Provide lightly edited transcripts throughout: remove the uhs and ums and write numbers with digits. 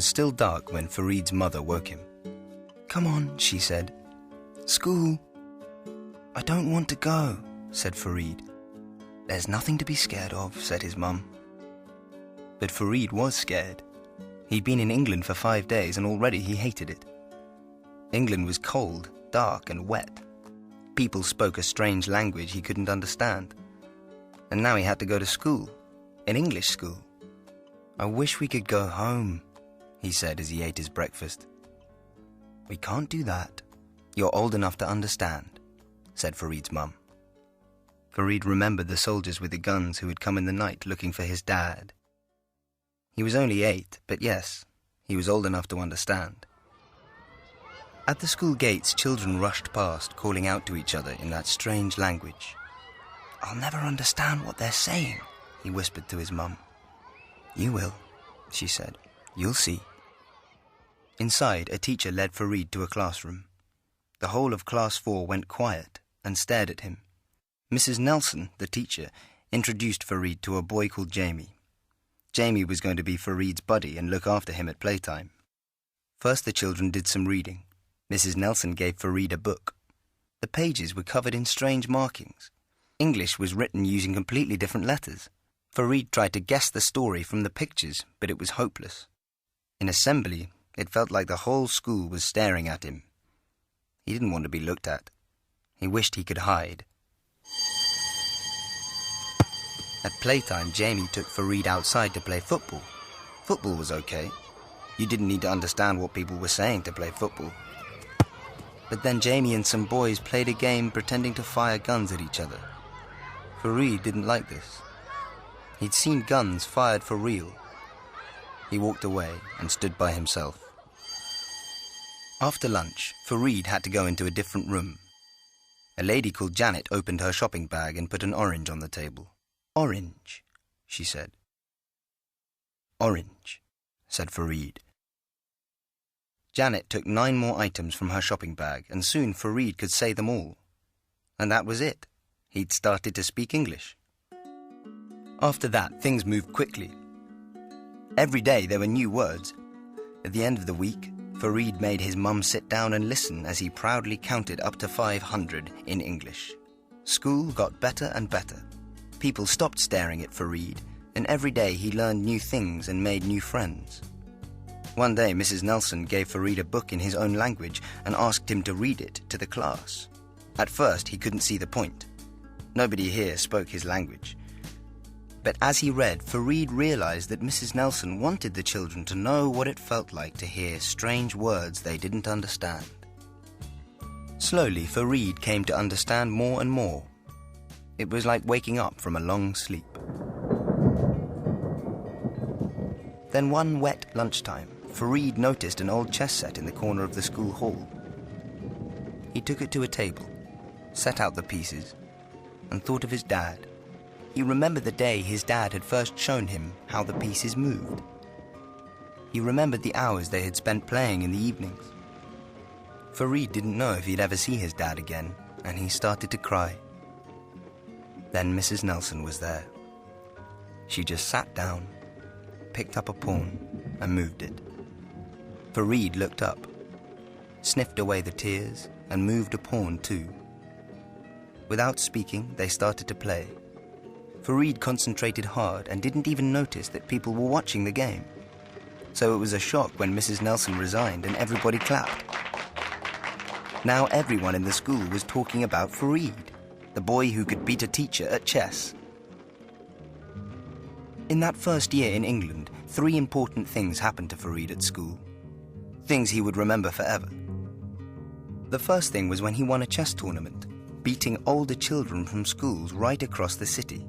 was still dark when Farid's mother woke him. "Come on," she said. "School." "I don't want to go," said Farid. "There's nothing to be scared of," said his mum. But Farid was scared. He'd been in England for 5 days and already he hated it. England was cold, dark and wet. People spoke a strange language he couldn't understand. And now he had to go to school, an English school. "I wish we could go home," he said as he ate his breakfast. "We can't do that. You're old enough to understand," said Farid's mum. Farid remembered the soldiers with the guns who had come in the night looking for his dad. He was only 8, but yes, he was old enough to understand. At the school gates, children rushed past, calling out to each other in that strange language. "I'll never understand what they're saying," he whispered to his mum. "You will," she said. "You'll see." Inside, a teacher led Farid to a classroom. The whole of Class 4 went quiet and stared at him. Mrs.Nelson, the teacher, introduced Farid to a boy called Jammy. Jammy was going to be Farid's buddy and look after him at playtime. First the children did some reading. Mrs.Nelson gave Farid a book. The pages were covered in strange markings. English was written using completely different letters. Farid tried to guess the story from the pictures, but it was hopeless. In assembly, it felt like the whole school was staring at him. He didn't want to be looked at. He wished he could hide. At playtime, Jamie took Farid outside to play football. Football was okay. You didn't need to understand what people were saying to play football. But then Jamie and some boys played a game pretending to fire guns at each other. Farid didn't like this. He'd seen guns fired for real. He walked away and stood by himself. After lunch, Farid had to go into a different room. A lady called Janet opened her shopping bag and put an orange on the table. "Orange," she said. "Orange," said Farid. Janet took 9 more items from her shopping bag, and soon Farid could say them all. And that was it. He'd started to speak English. After that, things moved quickly. Every day there were new words. At the end of the week, Farid made his mum sit down and listen as he proudly counted up to 500 in English. School got better and better. People stopped staring at Farid, and every day he learned new things and made new friends. One day, Mrs.Nelson gave Farid a book in his own language and asked him to read it to the class. At first, he couldn't see the point. Nobody here spoke his language. But as he read, Farid realized that Mrs. Nelson wanted the children to know what it felt like to hear strange words they didn't understand. Slowly, Farid came to understand more and more. It was like waking up from a long sleep. Then one wet lunchtime, Farid noticed an old chess set in the corner of the school hall. He took it to a table, set out the pieces, and thought of his dad. He remembered the day his dad had first shown him how the pieces moved. He remembered the hours they had spent playing in the evenings. Farid didn't know if he'd ever see his dad again, and he started to cry. Then Mrs. Nelson was there. She just sat down, picked up a pawn, and moved it. Farid looked up, sniffed away the tears, and moved a pawn too. Without speaking, they started to play. Farid concentrated hard and didn't even notice that people were watching the game. So it was a shock when Mrs. Nelson resigned and everybody clapped. Now everyone in the school was talking about Farid, the boy who could beat a teacher at chess. In that first year in England, 3 important things happened to Farid at school. Things he would remember forever. The first thing was when he won a chess tournament, beating older children from schools right across the city.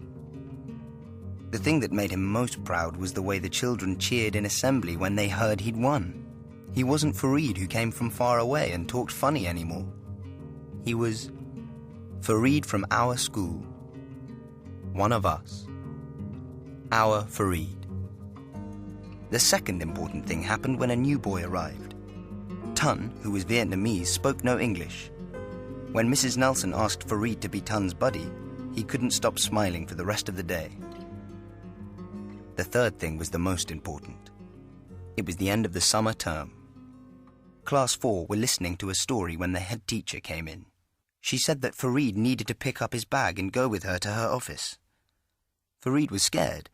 The thing that made him most proud was the way the children cheered in assembly when they heard he'd won. He wasn't Farid who came from far away and talked funny anymore. He was Farid from our school. One of us. Our Farid. The second important thing happened when a new boy arrived. Tun, who was Vietnamese, spoke no English. When Mrs. Nelson asked Farid to be Tun's buddy, he couldn't stop smiling for the rest of the day. The third thing was the most important. It was the end of the summer term. Class 4 were listening to a story when the head teacher came in. She said that Farid needed to pick up his bag and go with her to her office. Farid was scared.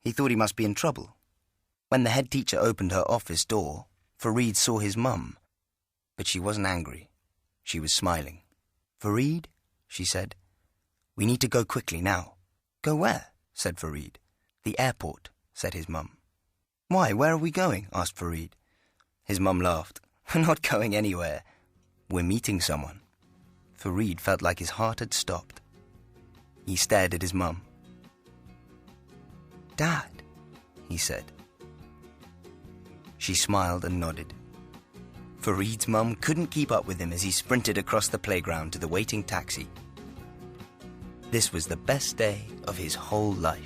He thought he must be in trouble. When the head teacher opened her office door, Farid saw his mum. But she wasn't angry. She was smiling. "Farid," she said, "we need to go quickly now." "Go where?" said Farid. "The airport," said his mum. "Why, where are we going?" asked Farid. His mum laughed. "We're not going anywhere. We're meeting someone." Farid felt like his heart had stopped. He stared at his mum. "Dad," he said. She smiled and nodded. Farid's mum couldn't keep up with him as he sprinted across the playground to the waiting taxi. This was the best day of his whole life.